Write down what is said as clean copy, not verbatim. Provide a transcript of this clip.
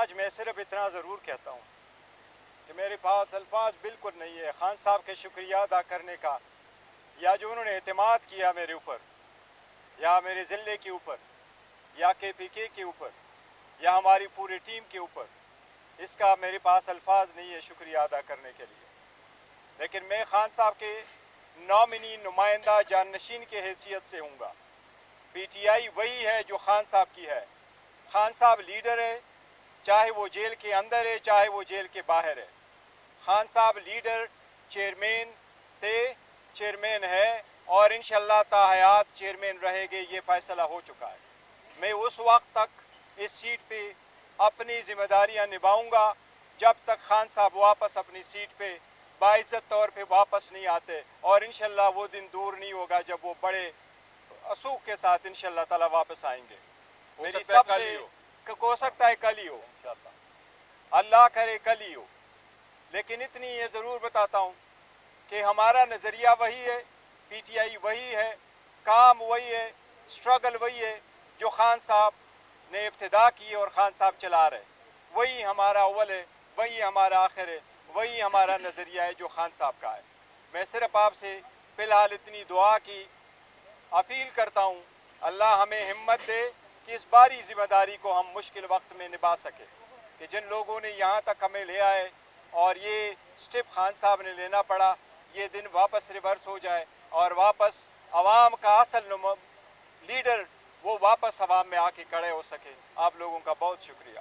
آج میں صرف اتنا ضرور کہتا ہوں کہ میرے پاس الفاظ بالکل نہیں ہے خان صاحب کے شکریہ ادا کرنے کا، یا جو انہوں نے اعتماد کیا میرے اوپر، یا میرے ضلع کے اوپر، یا KPK کے اوپر، یا ہماری پوری ٹیم کے اوپر، اس کا میرے پاس الفاظ نہیں ہے شکریہ ادا کرنے کے لیے۔ لیکن میں خان صاحب کے نامنی نمائندہ جانشین کی حیثیت سے ہوں گا۔ PTI وہی ہے جو خان صاحب کی ہے۔ خان صاحب لیڈر ہے، چاہے وہ جیل کے اندر ہے چاہے وہ جیل کے باہر ہے۔ خان صاحب لیڈر، چیئرمین تھے، چیئرمین ہے، اور انشاءاللہ تا حیات چیئرمین رہے گے، یہ فیصلہ ہو چکا ہے۔ میں اس وقت تک اس سیٹ پہ اپنی ذمہ داریاں نبھاؤں گا جب تک خان صاحب واپس اپنی سیٹ پہ باعزت طور پہ واپس نہیں آتے، اور انشاءاللہ وہ دن دور نہیں ہوگا جب وہ بڑے اصوک کے ساتھ انشاءاللہ تعالی واپس آئیں گے۔ میری سب سے ہو سکتا ہے کل ہی ہو، اللہ کرے کل ہی ہو، لیکن اتنی یہ ضرور بتاتا ہوں کہ ہمارا نظریہ وہی ہے، PTI وہی ہے، کام وہی ہے، سٹرگل وہی ہے جو خان صاحب نے ابتدا کی اور خان صاحب چلا رہے۔ وہی ہمارا اول ہے، وہی ہمارا آخر ہے، وہی ہمارا نظریہ ہے جو خان صاحب کا ہے۔ میں صرف آپ سے فی الحال اتنی دعا کی اپیل کرتا ہوں، اللہ ہمیں ہمت دے کہ اس باری ذمہ داری کو ہم مشکل وقت میں نبھا سکیں، کہ جن لوگوں نے یہاں تک ہمیں لے آئے اور یہ سٹیپ خان صاحب نے لینا پڑا، یہ دن واپس ریورس ہو جائے اور واپس عوام کا اصل لیڈر وہ واپس عوام میں آ کے کھڑے ہو سکے۔ آپ لوگوں کا بہت شکریہ۔